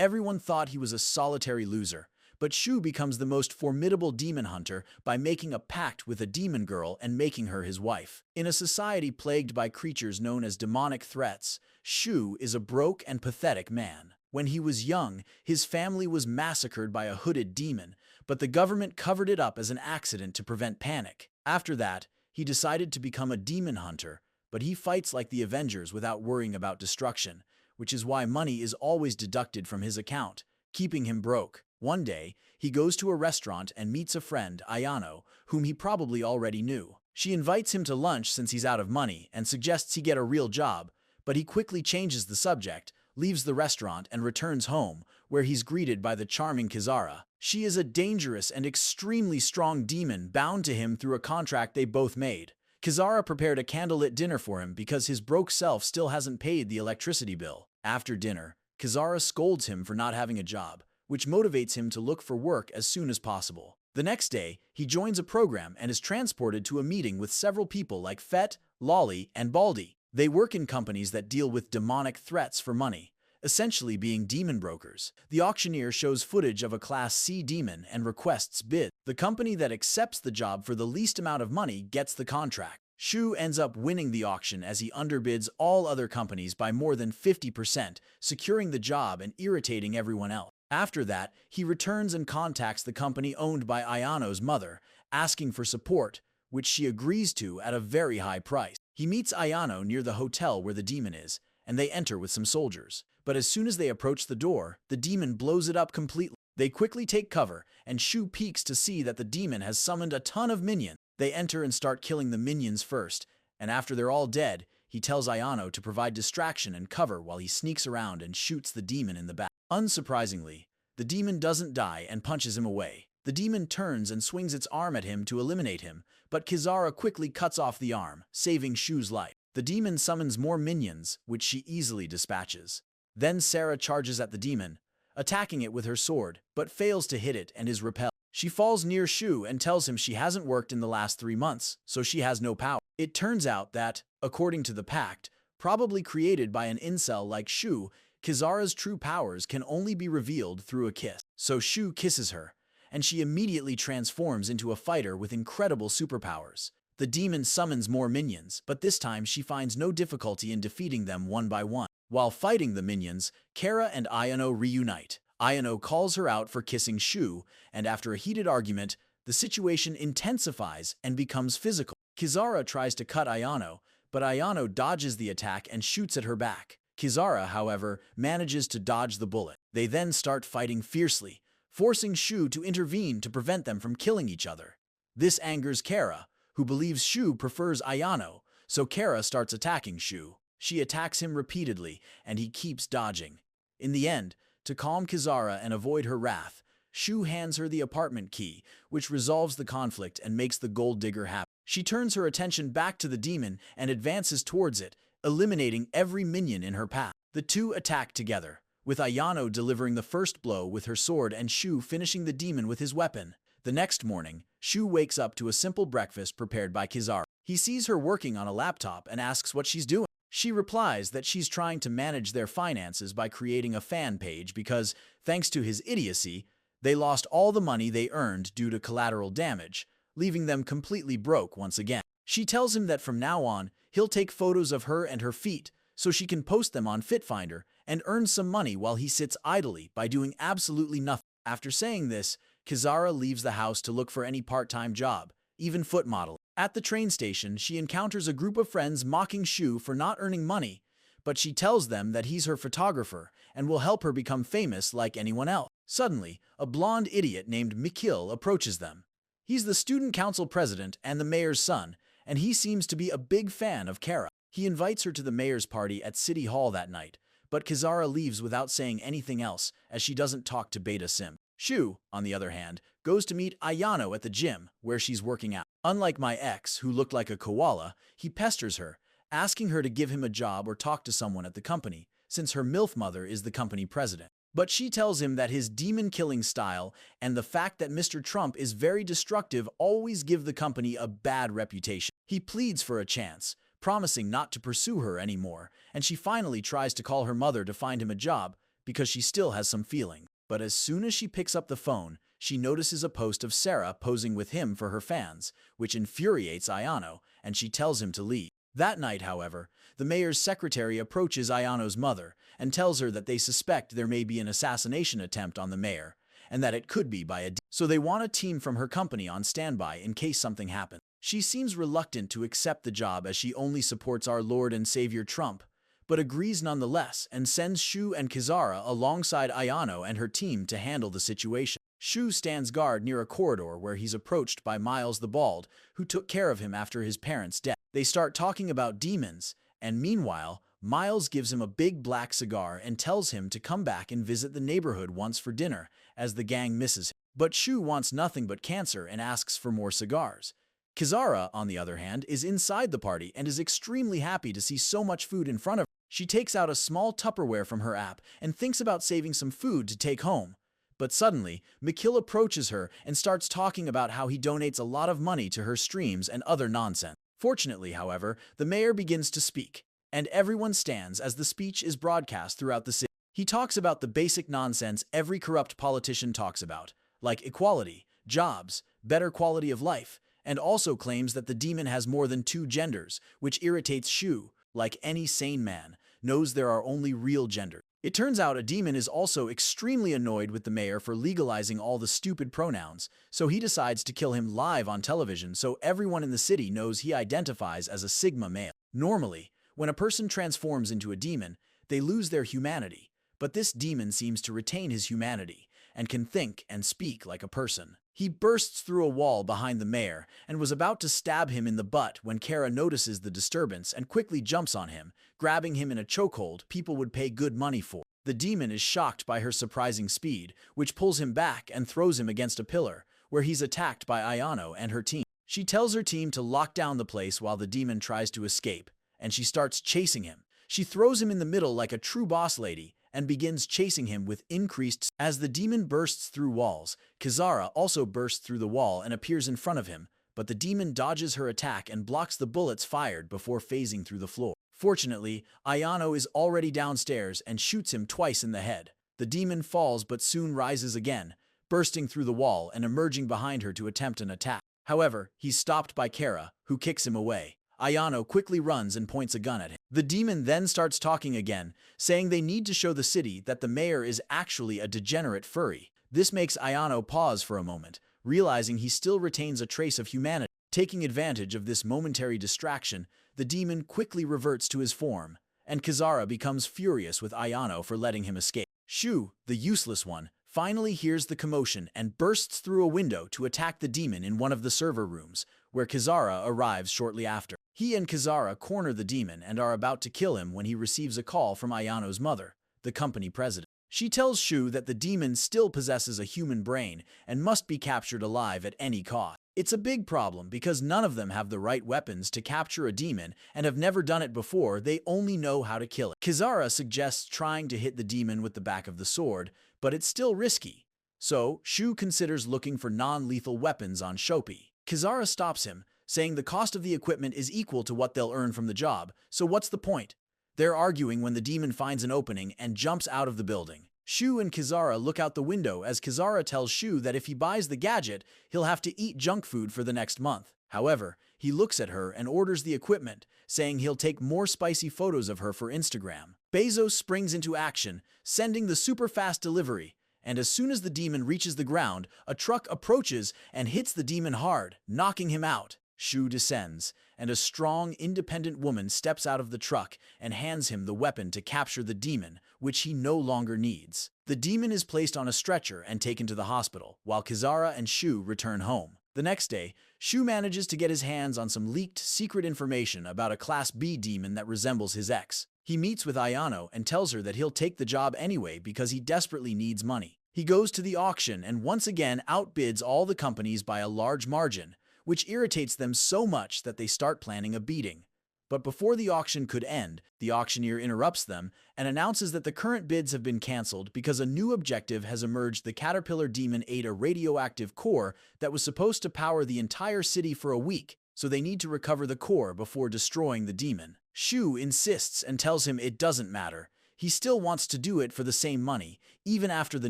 Everyone thought he was a solitary loser, but Shuu becomes the most formidable demon hunter by making a pact with a demon girl and making her his wife. In a society plagued by creatures known as demonic threats, Shuu is a broke and pathetic man. When he was young, his family was massacred by a hooded demon, but the government covered it up as an accident to prevent panic. After that, he decided to become a demon hunter, but he fights like the Avengers without worrying about destruction, which is why money is always deducted from his account, keeping him broke. One day, he goes to a restaurant and meets a friend, Ayano, whom he probably already knew. She invites him to lunch since he's out of money and suggests he get a real job, but he quickly changes the subject, leaves the restaurant and returns home, where he's greeted by the charming Kizara. She is a dangerous and extremely strong demon bound to him through a contract they both made. Kizara prepared a candlelit dinner for him because his broke self still hasn't paid the electricity bill. After dinner, Kizara scolds him for not having a job, which motivates him to look for work as soon as possible. The next day, he joins a program and is transported to a meeting with several people like Fett, Lolly, and Baldy. They work in companies that deal with demonic threats for money, essentially being demon brokers. The auctioneer shows footage of a Class C demon and requests bids. The company that accepts the job for the least amount of money gets the contract. Shuu ends up winning the auction as he underbids all other companies by more than 50%, securing the job and irritating everyone else. After that, he returns and contacts the company owned by Ayano's mother, asking for support, which she agrees to at a very high price. He meets Ayano near the hotel where the demon is, and they enter with some soldiers. But as soon as they approach the door, the demon blows it up completely. They quickly take cover, and Shuu peeks to see that the demon has summoned a ton of minions. They enter and start killing the minions first, and after they're all dead, he tells Ayano to provide distraction and cover while he sneaks around and shoots the demon in the back. Unsurprisingly, the demon doesn't die and punches him away. The demon turns and swings its arm at him to eliminate him, but Kizara quickly cuts off the arm, saving Shu's life. The demon summons more minions, which she easily dispatches. Then Sarah charges at the demon, attacking it with her sword, but fails to hit it and is repelled. She falls near Shuu and tells him she hasn't worked in the last 3 months, so she has no power. It turns out that, according to the pact, probably created by an incel like Shuu, Kizara's true powers can only be revealed through a kiss. So Shuu kisses her, and she immediately transforms into a fighter with incredible superpowers. The demon summons more minions, but this time she finds no difficulty in defeating them one by one. While fighting the minions, Kara and Ayano reunite. Ayano calls her out for kissing Shuu, and after a heated argument, the situation intensifies and becomes physical. Kizara tries to cut Ayano, but Ayano dodges the attack and shoots at her back. Kizara, however, manages to dodge the bullet. They then start fighting fiercely, forcing Shuu to intervene to prevent them from killing each other. This angers Kara, who believes Shuu prefers Ayano, so Kara starts attacking Shuu. She attacks him repeatedly, and he keeps dodging. In the end, to calm Kizara and avoid her wrath, Shuu hands her the apartment key, which resolves the conflict and makes the gold digger happy. She turns her attention back to the demon and advances towards it, eliminating every minion in her path. The two attack together, with Ayano delivering the first blow with her sword and Shuu finishing the demon with his weapon. The next morning, Shuu wakes up to a simple breakfast prepared by Kizara. He sees her working on a laptop and asks what she's doing. She replies that she's trying to manage their finances by creating a fan page because, thanks to his idiocy, they lost all the money they earned due to collateral damage, leaving them completely broke once again. She tells him that from now on, he'll take photos of her and her feet so she can post them on FitFinder and earn some money while he sits idly by doing absolutely nothing. After saying this, Kizara leaves the house to look for any part-time job, even foot modeling. At the train station, she encounters a group of friends mocking Shuu for not earning money, but she tells them that he's her photographer and will help her become famous like anyone else. Suddenly, a blonde idiot named Mikil approaches them. He's the student council president and the mayor's son, and he seems to be a big fan of Kara. He invites her to the mayor's party at City Hall that night, but Kizara leaves without saying anything else as she doesn't talk to Beta Sim. Shuu, on the other hand, goes to meet Ayano at the gym, where she's working out. Unlike my ex, who looked like a koala, he pesters her, asking her to give him a job or talk to someone at the company, since her MILF mother is the company president. But she tells him that his demon-killing style and the fact that Mr. Trump is very destructive always give the company a bad reputation. He pleads for a chance, promising not to pursue her anymore, and she finally tries to call her mother to find him a job, because she still has some feeling. But as soon as she picks up the phone, she notices a post of Sarah posing with him for her fans, which infuriates Ayano, and she tells him to leave. That night, however, the mayor's secretary approaches Ayano's mother and tells her that they suspect there may be an assassination attempt on the mayor, and that it could be by a so they want a team from her company on standby in case something happens. She seems reluctant to accept the job as she only supports our Lord and Savior Trump, but agrees nonetheless and sends Shuu and Kizara alongside Ayano and her team to handle the situation. Shuu stands guard near a corridor where he's approached by Miles the Bald, who took care of him after his parents' death. They start talking about demons, and meanwhile, Miles gives him a big black cigar and tells him to come back and visit the neighborhood once for dinner, as the gang misses him. But Shuu wants nothing but cancer and asks for more cigars. Kizara, on the other hand, is inside the party and is extremely happy to see so much food in front of her. She takes out a small Tupperware from her app and thinks about saving some food to take home. But suddenly, Mikil approaches her and starts talking about how he donates a lot of money to her streams and other nonsense. Fortunately, however, the mayor begins to speak, and everyone stands as the speech is broadcast throughout the city. He talks about the basic nonsense every corrupt politician talks about, like equality, jobs, better quality of life, and also claims that the demon has more than 2 genders, which irritates Shuu. Like any sane man, knows there are only real genders. It turns out a demon is also extremely annoyed with the mayor for legalizing all the stupid pronouns, so he decides to kill him live on television so everyone in the city knows he identifies as a Sigma male. Normally, when a person transforms into a demon, they lose their humanity, but this demon seems to retain his humanity and can think and speak like a person. He bursts through a wall behind the mayor and was about to stab him in the butt when Kara notices the disturbance and quickly jumps on him, grabbing him in a chokehold people would pay good money for. The demon is shocked by her surprising speed, which pulls him back and throws him against a pillar, where he's attacked by Ayano and her team. She tells her team to lock down the place while the demon tries to escape, and she starts chasing him. She throws him in the middle like a true boss lady and begins chasing him with increased. As the demon bursts through walls, Kizara also bursts through the wall and appears in front of him, but the demon dodges her attack and blocks the bullets fired before phasing through the floor. Fortunately, Ayano is already downstairs and shoots him twice in the head. The demon falls but soon rises again, bursting through the wall and emerging behind her to attempt an attack. However, he's stopped by Kara, who kicks him away. Ayano quickly runs and points a gun at him. The demon then starts talking again, saying they need to show the city that the mayor is actually a degenerate furry. This makes Ayano pause for a moment, realizing he still retains a trace of humanity. Taking advantage of this momentary distraction, the demon quickly reverts to his form, and Kizara becomes furious with Ayano for letting him escape. Shuu, the useless one, finally hears the commotion and bursts through a window to attack the demon in one of the server rooms, where Kizara arrives shortly after. He and Kizara corner the demon and are about to kill him when he receives a call from Ayano's mother, the company president. She tells Shuu that the demon still possesses a human brain and must be captured alive at any cost. It's a big problem because none of them have the right weapons to capture a demon and have never done it before. They only know how to kill it. Kizara suggests trying to hit the demon with the back of the sword, but it's still risky. So, Shuu considers looking for non-lethal weapons on Shopee. Kizara stops him, saying the cost of the equipment is equal to what they'll earn from the job, so what's the point? They're arguing when the demon finds an opening and jumps out of the building. Shuu and Kizara look out the window as Kizara tells Shuu that if he buys the gadget, he'll have to eat junk food for the next month. However, he looks at her and orders the equipment, saying he'll take more spicy photos of her for Instagram. Bezos springs into action, sending the super-fast delivery, and as soon as the demon reaches the ground, a truck approaches and hits the demon hard, knocking him out. Shuu descends, and a strong, independent woman steps out of the truck and hands him the weapon to capture the demon, which he no longer needs. The demon is placed on a stretcher and taken to the hospital, while Kizara and Shuu return home. The next day, Shuu manages to get his hands on some leaked secret information about a Class B demon that resembles his ex. He meets with Ayano and tells her that he'll take the job anyway because he desperately needs money. He goes to the auction and once again outbids all the companies by a large margin, which irritates them so much that they start planning a beating. But before the auction could end, the auctioneer interrupts them and announces that the current bids have been cancelled because a new objective has emerged. The caterpillar demon ate a radioactive core that was supposed to power the entire city for a week, so they need to recover the core before destroying the demon. Shuu insists and tells him it doesn't matter. he still wants to do it for the same money, even after the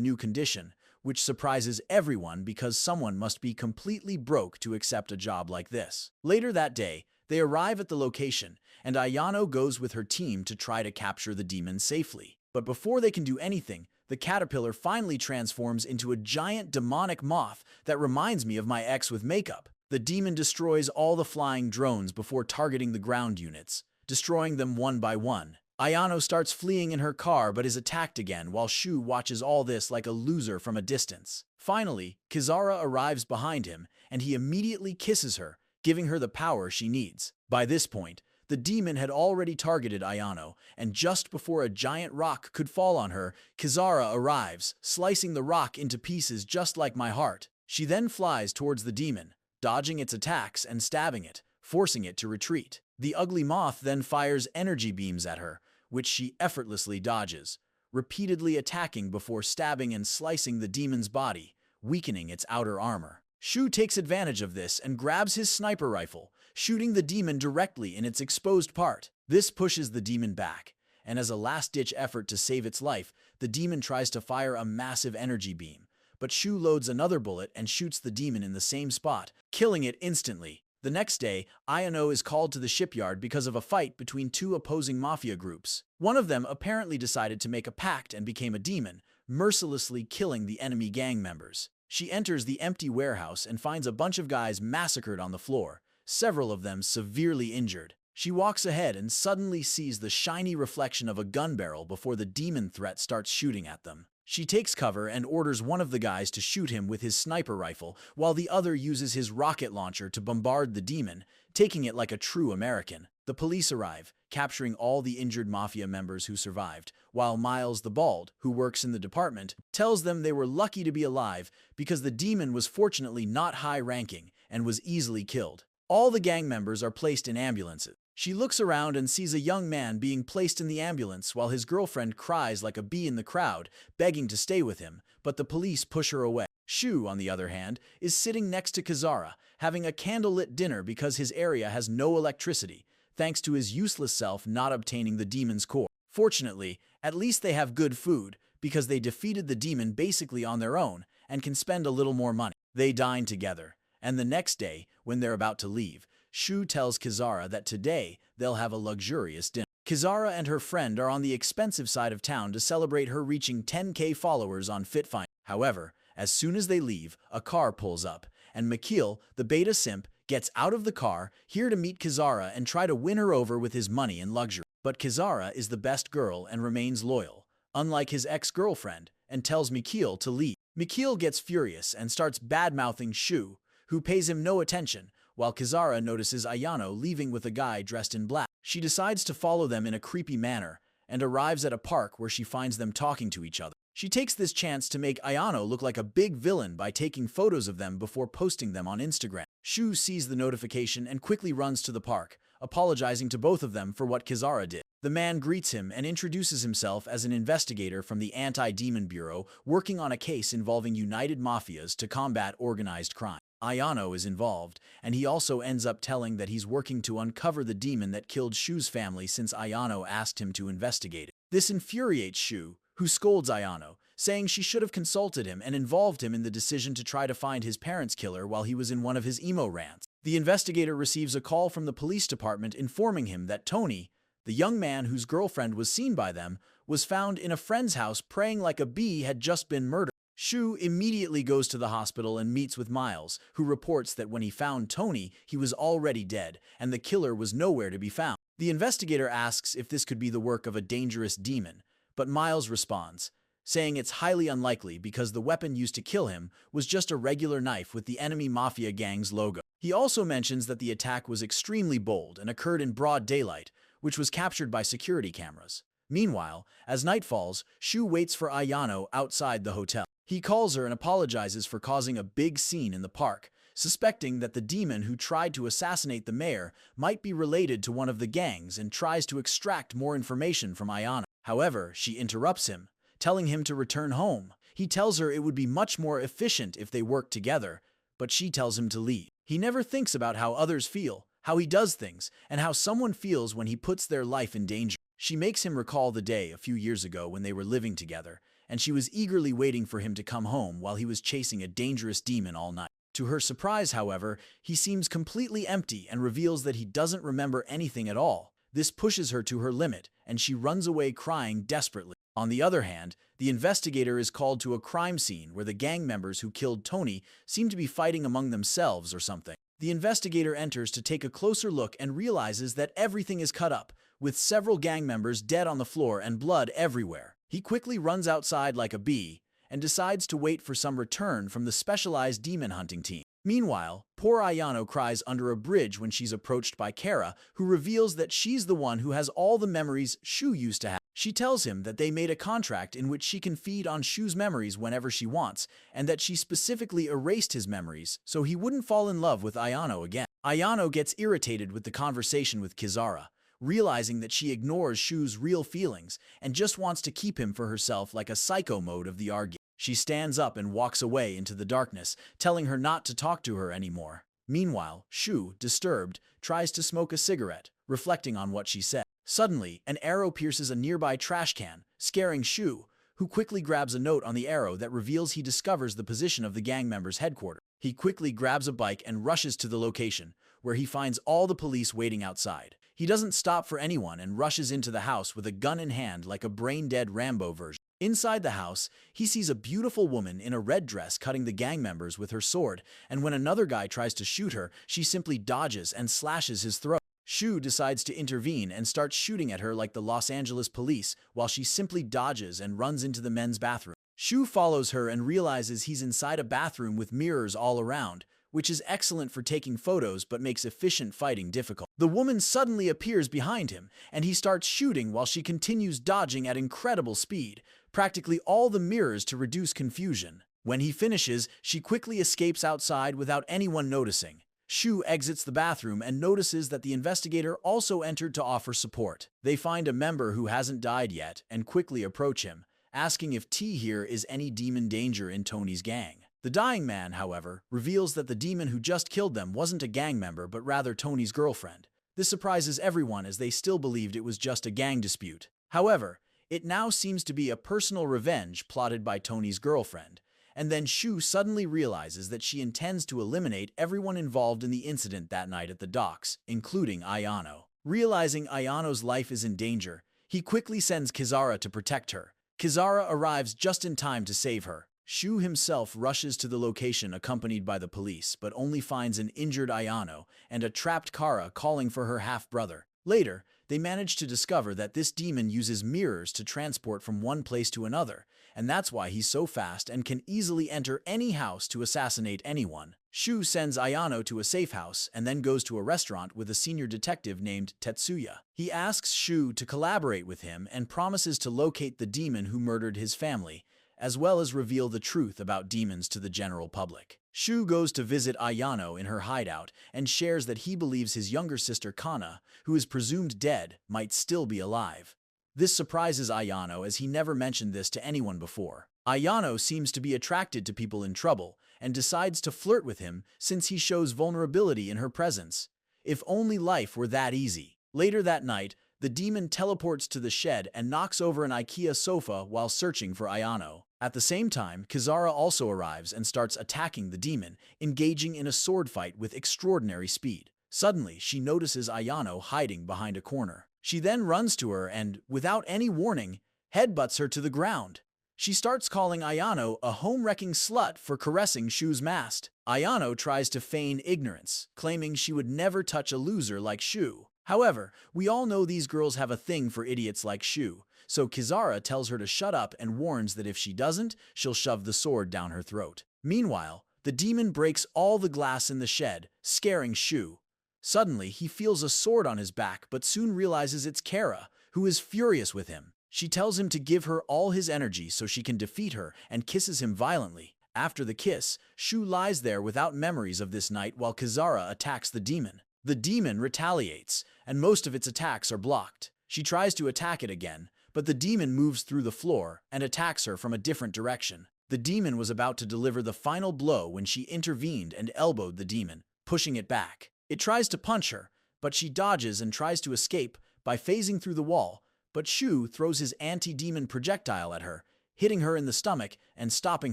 new condition, which surprises everyone because someone must be completely broke to accept a job like this. Later that day, they arrive at the location, and Ayano goes with her team to try to capture the demon safely. But before they can do anything, the caterpillar finally transforms into a giant demonic moth that reminds me of my ex with makeup. The demon destroys all the flying drones before targeting the ground units, destroying them one by one. Ayano starts fleeing in her car but is attacked again while Shuu watches all this like a loser from a distance. Finally, Kizara arrives behind him and he immediately kisses her, giving her the power she needs. By this point, the demon had already targeted Ayano, and just before a giant rock could fall on her, Kizara arrives, slicing the rock into pieces just like my heart. She then flies towards the demon, dodging its attacks and stabbing it, forcing it to retreat. The ugly moth then fires energy beams at her, which she effortlessly dodges, repeatedly attacking before stabbing and slicing the demon's body, weakening its outer armor. Shuu takes advantage of this and grabs his sniper rifle, shooting the demon directly in its exposed part. This pushes the demon back, and as a last-ditch effort to save its life, the demon tries to fire a massive energy beam. But Shuu loads another bullet and shoots the demon in the same spot, killing it instantly. The next day, Ayano is called to the shipyard because of a fight between two opposing mafia groups. One of them apparently decided to make a pact and became a demon, mercilessly killing the enemy gang members. She enters the empty warehouse and finds a bunch of guys massacred on the floor, several of them severely injured. She walks ahead and suddenly sees the shiny reflection of a gun barrel before the demon threat starts shooting at them. She takes cover and orders one of the guys to shoot him with his sniper rifle, while the other uses his rocket launcher to bombard the demon, taking it like a true American. The police arrive, capturing all the injured mafia members who survived, while Miles the Bald, who works in the department, tells them they were lucky to be alive because the demon was fortunately not high-ranking and was easily killed. All the gang members are placed in ambulances. She looks around and sees a young man being placed in the ambulance while his girlfriend cries like a bee in the crowd, begging to stay with him, but the police push her away. Shuu, on the other hand, is sitting next to Kizara, having a candlelit dinner because his area has no electricity, thanks to his useless self not obtaining the demon's core. Fortunately, at least they have good food, because they defeated the demon basically on their own and can spend a little more money. They dine together, and the next day, when they're about to leave, Shuu tells Kizara that today they'll have a luxurious dinner. Kizara and her friend are on the expensive side of town to celebrate her reaching 10K followers on FitFind. However, as soon as they leave, a car pulls up, and Mikhail, the beta simp, gets out of the car, here to meet Kizara and try to win her over with his money and luxury. But Kizara is the best girl and remains loyal, unlike his ex-girlfriend, and tells Mikhail to leave. Mikhail gets furious and starts bad-mouthing Shuu, who pays him no attention, while Kizara notices Ayano leaving with a guy dressed in black. She decides to follow them in a creepy manner and arrives at a park where she finds them talking to each other. She takes this chance to make Ayano look like a big villain by taking photos of them before posting them on Instagram. Shuu sees the notification and quickly runs to the park, apologizing to both of them for what Kizara did. The man greets him and introduces himself as an investigator from the Anti-Demon Bureau working on a case involving united mafias to combat organized crime. Ayano is involved, and he also ends up telling that he's working to uncover the demon that killed Shu's family since Ayano asked him to investigate it. This infuriates Shuu, who scolds Ayano, saying she should have consulted him and involved him in the decision to try to find his parents' killer while he was in one of his emo rants. The investigator receives a call from the police department informing him that Tony, the young man whose girlfriend was seen by them, was found in a friend's house praying like a bee had just been murdered. Shuu immediately goes to the hospital and meets with Miles, who reports that when he found Tony, he was already dead, and the killer was nowhere to be found. The investigator asks if this could be the work of a dangerous demon, but Miles responds, saying it's highly unlikely because the weapon used to kill him was just a regular knife with the enemy mafia gang's logo. He also mentions that the attack was extremely bold and occurred in broad daylight, which was captured by security cameras. Meanwhile, as night falls, Shuu waits for Ayano outside the hotel. He calls her and apologizes for causing a big scene in the park, suspecting that the demon who tried to assassinate the mayor might be related to one of the gangs and tries to extract more information from Ayano. However, she interrupts him, telling him to return home. He tells her it would be much more efficient if they worked together, but she tells him to leave. He never thinks about how others feel, how he does things, and how someone feels when he puts their life in danger. She makes him recall the day a few years ago when they were living together, and she was eagerly waiting for him to come home while he was chasing a dangerous demon all night. To her surprise, however, he seems completely empty and reveals that he doesn't remember anything at all. This pushes her to her limit, and she runs away crying desperately. On the other hand, the investigator is called to a crime scene where the gang members who killed Tony seem to be fighting among themselves or something. The investigator enters to take a closer look and realizes that everything is cut up, with several gang members dead on the floor and blood everywhere. He quickly runs outside like a bee and decides to wait for some return from the specialized demon hunting team. Meanwhile, poor Ayano cries under a bridge when she's approached by Kara, who reveals that she's the one who has all the memories Shuu used to have. She tells him that they made a contract in which she can feed on Shu's memories whenever she wants, and that she specifically erased his memories so he wouldn't fall in love with Ayano again. Ayano gets irritated with the conversation with Kizara, realizing that she ignores Shu's real feelings and just wants to keep him for herself like a psycho mode of the argument. She stands up and walks away into the darkness, telling her not to talk to her anymore. Meanwhile, Shuu, disturbed, tries to smoke a cigarette, reflecting on what she said. Suddenly, an arrow pierces a nearby trash can, scaring Shuu, who quickly grabs a note on the arrow that reveals he discovers the position of the gang members' headquarters. He quickly grabs a bike and rushes to the location, where he finds all the police waiting outside. He doesn't stop for anyone and rushes into the house with a gun in hand like a brain-dead Rambo version. Inside the house, he sees a beautiful woman in a red dress cutting the gang members with her sword, and when another guy tries to shoot her, she simply dodges and slashes his throat. Shuu decides to intervene and starts shooting at her like the Los Angeles police, while she simply dodges and runs into the men's bathroom. Shuu follows her and realizes he's inside a bathroom with mirrors all around, which is excellent for taking photos but makes efficient fighting difficult. The woman suddenly appears behind him, and he starts shooting while she continues dodging at incredible speed, practically all the mirrors to reduce confusion. When he finishes, she quickly escapes outside without anyone noticing. Shuu exits the bathroom and notices that the investigator also entered to offer support. They find a member who hasn't died yet and quickly approach him, asking if T here is any demon danger in Tony's gang. The dying man, however, reveals that the demon who just killed them wasn't a gang member but rather Tony's girlfriend. This surprises everyone as they still believed it was just a gang dispute. However, it now seems to be a personal revenge plotted by Tony's girlfriend, and then Shuu suddenly realizes that she intends to eliminate everyone involved in the incident that night at the docks, including Ayano. Realizing Ayano's life is in danger, he quickly sends Kizara to protect her. Kizara arrives just in time to save her. Shuu himself rushes to the location accompanied by the police, but only finds an injured Ayano and a trapped Kara calling for her half-brother. Later, they manage to discover that this demon uses mirrors to transport from one place to another, and that's why he's so fast and can easily enter any house to assassinate anyone. Shuu sends Ayano to a safe house and then goes to a restaurant with a senior detective named Tetsuya. He asks Shuu to collaborate with him and promises to locate the demon who murdered his family, as well as reveal the truth about demons to the general public. Shuu goes to visit Ayano in her hideout and shares that he believes his younger sister Kana, who is presumed dead, might still be alive. This surprises Ayano as he never mentioned this to anyone before. Ayano seems to be attracted to people in trouble and decides to flirt with him since he shows vulnerability in her presence. If only life were that easy. Later that night, the demon teleports to the shed and knocks over an IKEA sofa while searching for Ayano. At the same time, Kizara also arrives and starts attacking the demon, engaging in a sword fight with extraordinary speed. Suddenly, she notices Ayano hiding behind a corner. She then runs to her and, without any warning, headbutts her to the ground. She starts calling Ayano a home-wrecking slut for caressing Shu's mast. Ayano tries to feign ignorance, claiming she would never touch a loser like Shuu. However, we all know these girls have a thing for idiots like Shuu, so Kizara tells her to shut up and warns that if she doesn't, she'll shove the sword down her throat. Meanwhile, the demon breaks all the glass in the shed, scaring Shuu. Suddenly, he feels a sword on his back but soon realizes it's Kara, who is furious with him. She tells him to give her all his energy so she can defeat her and kisses him violently. After the kiss, Shuu lies there without memories of this night while Kizara attacks the demon. The demon retaliates, and most of its attacks are blocked. She tries to attack it again, but the demon moves through the floor and attacks her from a different direction. The demon was about to deliver the final blow when she intervened and elbowed the demon, pushing it back. It tries to punch her, but she dodges and tries to escape by phasing through the wall, but Shuu throws his anti-demon projectile at her, hitting her in the stomach and stopping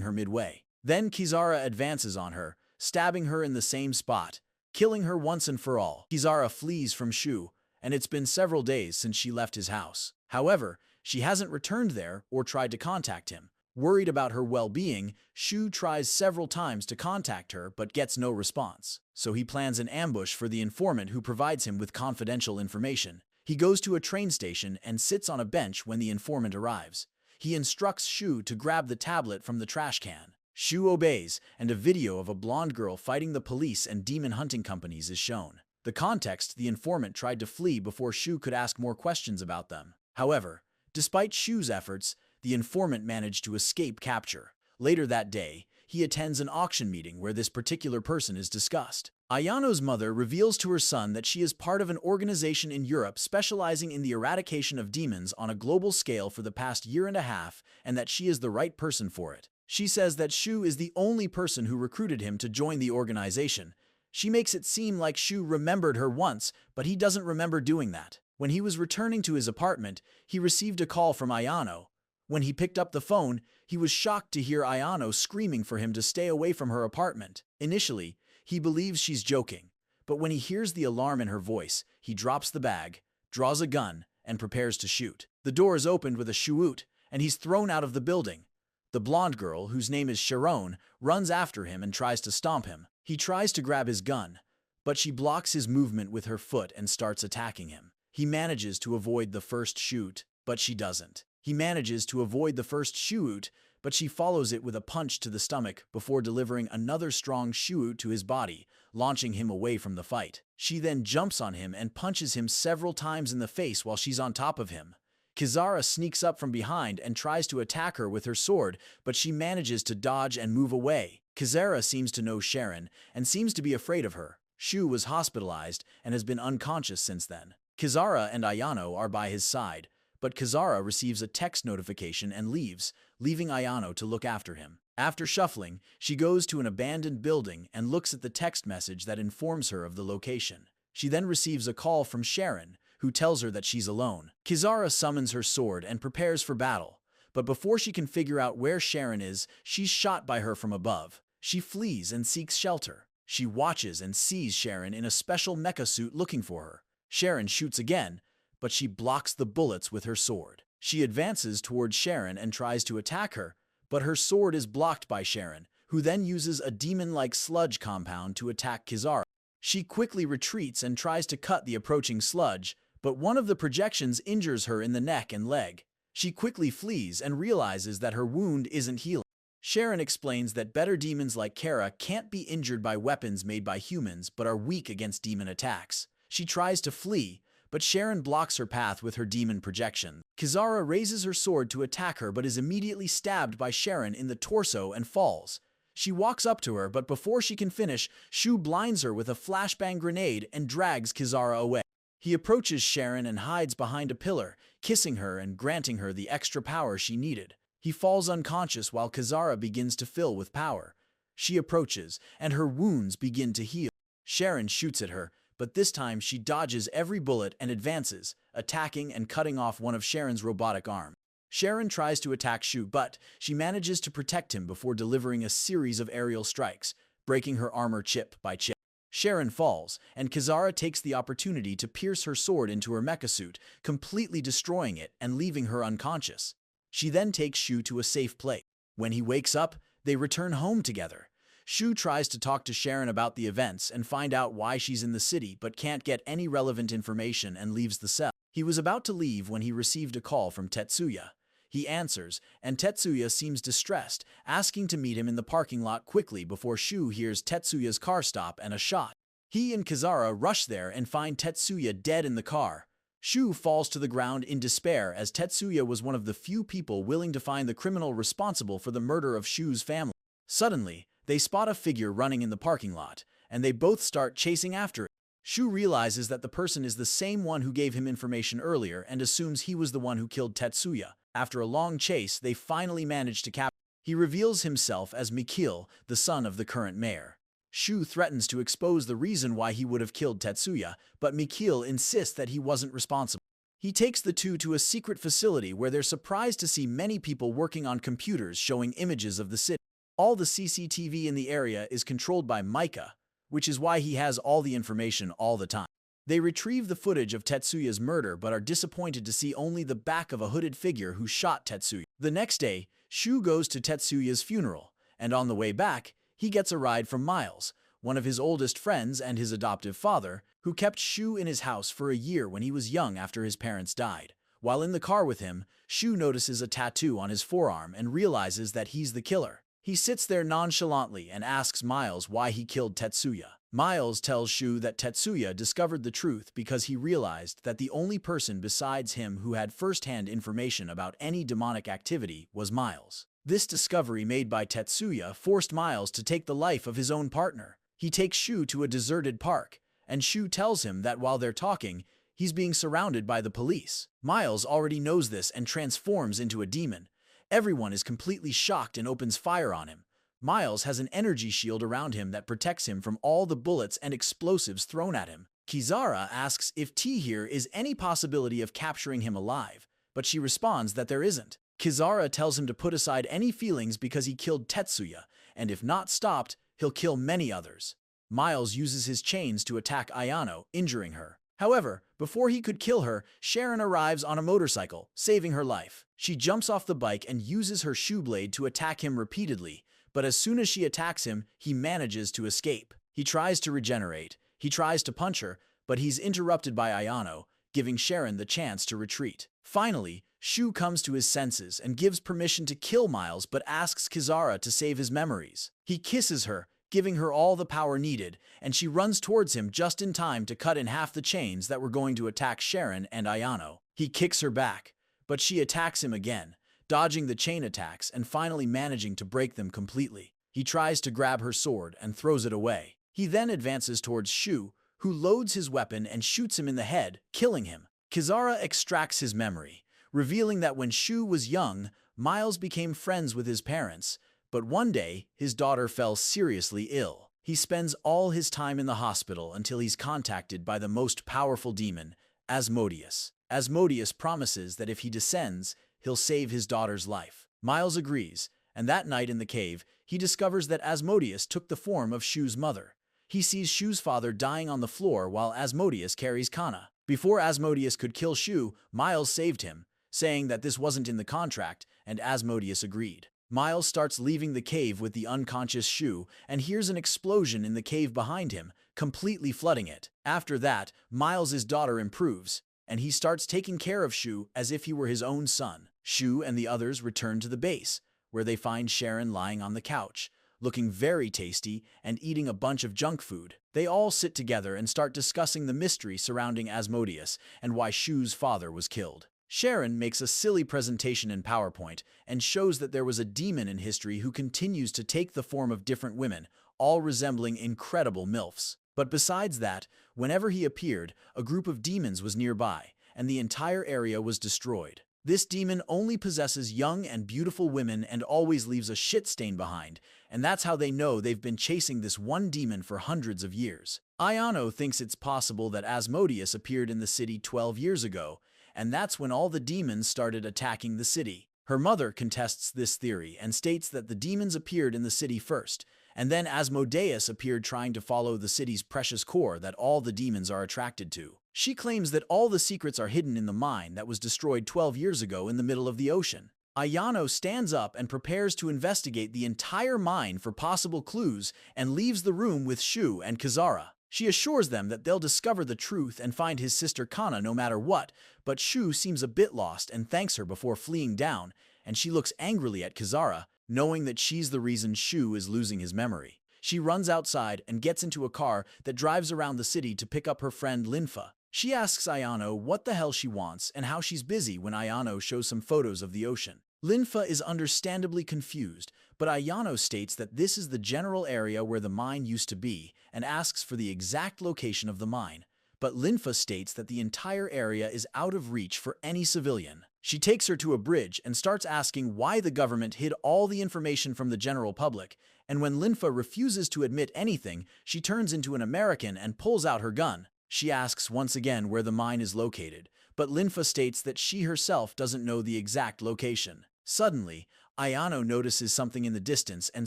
her midway. Then Kizara advances on her, stabbing her in the same spot, killing her once and for all. Kizara flees from Shuu, and it's been several days since she left his house. However, she hasn't returned there or tried to contact him. Worried about her well-being, Shuu tries several times to contact her but gets no response. So he plans an ambush for the informant who provides him with confidential information. He goes to a train station and sits on a bench when the informant arrives. He instructs Shuu to grab the tablet from the trash can. Shuu obeys, and a video of a blonde girl fighting the police and demon hunting companies is shown. The context: the informant tried to flee before Shuu could ask more questions about them. However, despite Shu's efforts, the informant managed to escape capture. Later that day, he attends an auction meeting where this particular person is discussed. Ayano's mother reveals to her son that she is part of an organization in Europe specializing in the eradication of demons on a global scale for the past year and a half, and that she is the right person for it. She says that Shuu is the only person who recruited him to join the organization. She makes it seem like Shuu remembered her once, but he doesn't remember doing that. When he was returning to his apartment, he received a call from Ayano. When he picked up the phone, he was shocked to hear Ayano screaming for him to stay away from her apartment. Initially, he believes she's joking, but when he hears the alarm in her voice, he drops the bag, draws a gun, and prepares to shoot. The door is opened with a shoot, and he's thrown out of the building. The blonde girl, whose name is Sharon, runs after him and tries to stomp him. He tries to grab his gun, but she blocks his movement with her foot and starts attacking him. He manages to avoid the first shoot, but she doesn't. He manages to avoid the first shoot, but she follows it with a punch to the stomach before delivering another strong shoot to his body, launching him away from the fight. She then jumps on him and punches him several times in the face while she's on top of him. Kizara sneaks up from behind and tries to attack her with her sword, but she manages to dodge and move away. Kizara seems to know Sharon and seems to be afraid of her. Shuu was hospitalized and has been unconscious since then. Kizara and Ayano are by his side, but Kizara receives a text notification and leaves, leaving Ayano to look after him. After shuffling, she goes to an abandoned building and looks at the text message that informs her of the location. She then receives a call from Sharon, who tells her that she's alone. Kizara summons her sword and prepares for battle, but before she can figure out where Sharon is, she's shot by her from above. She flees and seeks shelter. She watches and sees Sharon in a special mecha suit looking for her. Sharon shoots again, but she blocks the bullets with her sword. She advances towards Sharon and tries to attack her, but her sword is blocked by Sharon, who then uses a demon-like sludge compound to attack Kizara. She quickly retreats and tries to cut the approaching sludge, but one of the projections injures her in the neck and leg. She quickly flees and realizes that her wound isn't healing. Sharon explains that better demons like Kara can't be injured by weapons made by humans but are weak against demon attacks. She tries to flee, but Sharon blocks her path with her demon projection. Kizara raises her sword to attack her but is immediately stabbed by Sharon in the torso and falls. She walks up to her, but before she can finish, Shuu blinds her with a flashbang grenade and drags Kizara away. He approaches Sharon and hides behind a pillar, kissing her and granting her the extra power she needed. He falls unconscious while Kizara begins to fill with power. She approaches, and her wounds begin to heal. Sharon shoots at her, but this time she dodges every bullet and advances, attacking and cutting off one of Sharon's robotic arms. Sharon tries to attack Shuu, but she manages to protect him before delivering a series of aerial strikes, breaking her armor chip by chip. Sharon falls, and Kizara takes the opportunity to pierce her sword into her mecha suit, completely destroying it and leaving her unconscious. She then takes Shuu to a safe place. When he wakes up, they return home together. Shuu tries to talk to Sharon about the events and find out why she's in the city but can't get any relevant information and leaves the cell. He was about to leave when he received a call from Tetsuya. He answers, and Tetsuya seems distressed, asking to meet him in the parking lot quickly before Shuu hears Tetsuya's car stop and a shot. He and Kizara rush there and find Tetsuya dead in the car. Shuu falls to the ground in despair as Tetsuya was one of the few people willing to find the criminal responsible for the murder of Shu's family. Suddenly, they spot a figure running in the parking lot, and they both start chasing after it. Shuu realizes that the person is the same one who gave him information earlier and assumes he was the one who killed Tetsuya. After a long chase, they finally manage to capture him. He reveals himself as Mikhail, the son of the current mayor. Shuu threatens to expose the reason why he would have killed Tetsuya, but Mikhail insists that he wasn't responsible. He takes the two to a secret facility where they're surprised to see many people working on computers showing images of the city. All the CCTV in the area is controlled by Micah, which is why he has all the information all the time. They retrieve the footage of Tetsuya's murder but are disappointed to see only the back of a hooded figure who shot Tetsuya. The next day, Shuu goes to Tetsuya's funeral, and on the way back, he gets a ride from Miles, one of his oldest friends and his adoptive father, who kept Shuu in his house for a year when he was young after his parents died. While in the car with him, Shuu notices a tattoo on his forearm and realizes that he's the killer. He sits there nonchalantly and asks Miles why he killed Tetsuya. Miles tells Shuu that Tetsuya discovered the truth because he realized that the only person besides him who had first-hand information about any demonic activity was Miles. This discovery made by Tetsuya forced Miles to take the life of his own partner. He takes Shuu to a deserted park, and Shuu tells him that while they're talking, he's being surrounded by the police. Miles already knows this and transforms into a demon. Everyone is completely shocked and opens fire on him. Miles has an energy shield around him that protects him from all the bullets and explosives thrown at him. Kizara asks if here is any possibility of capturing him alive, but she responds that there isn't. Kizara tells him to put aside any feelings because he killed Tetsuya, and if not stopped, he'll kill many others. Miles uses his chains to attack Ayano, injuring her. However, before he could kill her, Sharon arrives on a motorcycle, saving her life. She jumps off the bike and uses her shoe blade to attack him repeatedly, but as soon as she attacks him, he manages to escape. He tries to regenerate. He tries to punch her, but he's interrupted by Ayano, giving Sharon the chance to retreat. Finally, Shuu comes to his senses and gives permission to kill Miles but asks Kizara to save his memories. He kisses her, giving her all the power needed, and she runs towards him just in time to cut in half the chains that were going to attack Sharon and Ayano. He kicks her back, but she attacks him again, dodging the chain attacks and finally managing to break them completely. He tries to grab her sword and throws it away. He then advances towards Shuu, who loads his weapon and shoots him in the head, killing him. Kizara extracts his memory, revealing that when Shuu was young, Miles became friends with his parents, but one day, his daughter fell seriously ill. He spends all his time in the hospital until he's contacted by the most powerful demon, Asmodeus. Asmodeus promises that if he descends, he'll save his daughter's life. Miles agrees, and that night in the cave, he discovers that Asmodeus took the form of Shuu's mother. He sees Shuu's father dying on the floor while Asmodeus carries Kana. Before Asmodeus could kill Shuu, Miles saved him, saying that this wasn't in the contract, and Asmodeus agreed. Miles starts leaving the cave with the unconscious Shuu and hears an explosion in the cave behind him, completely flooding it. After that, Miles' daughter improves, and he starts taking care of Shuu as if he were his own son. Shuu and the others return to the base, where they find Sharon lying on the couch, looking very tasty and eating a bunch of junk food. They all sit together and start discussing the mystery surrounding Asmodeus and why Shuu's father was killed. Sharon makes a silly presentation in PowerPoint and shows that there was a demon in history who continues to take the form of different women, all resembling incredible MILFs. But besides that, whenever he appeared, a group of demons was nearby, and the entire area was destroyed. This demon only possesses young and beautiful women and always leaves a shit stain behind, and that's how they know they've been chasing this one demon for hundreds of years. Ayano thinks it's possible that Asmodeus appeared in the city 12 years ago, and that's when all the demons started attacking the city. Her mother contests this theory and states that the demons appeared in the city first, and then Asmodeus appeared trying to follow the city's precious core that all the demons are attracted to. She claims that all the secrets are hidden in the mine that was destroyed 12 years ago in the middle of the ocean. Ayano stands up and prepares to investigate the entire mine for possible clues and leaves the room with Shuu and Kizara. She assures them that they'll discover the truth and find his sister Kana no matter what, but Shuu seems a bit lost and thanks her before fleeing down, and she looks angrily at Kizara, knowing that she's the reason Shuu is losing his memory. She runs outside and gets into a car that drives around the city to pick up her friend Linfa. She asks Ayano what the hell she wants and how she's busy when Ayano shows some photos of the ocean. Linfa is understandably confused, but Ayano states that this is the general area where the mine used to be and asks for the exact location of the mine. But Linfa states that the entire area is out of reach for any civilian. She takes her to a bridge and starts asking why the government hid all the information from the general public, and when Linfa refuses to admit anything, she turns into an American and pulls out her gun. She asks once again where the mine is located, but Linfa states that she herself doesn't know the exact location. Suddenly, Ayano notices something in the distance and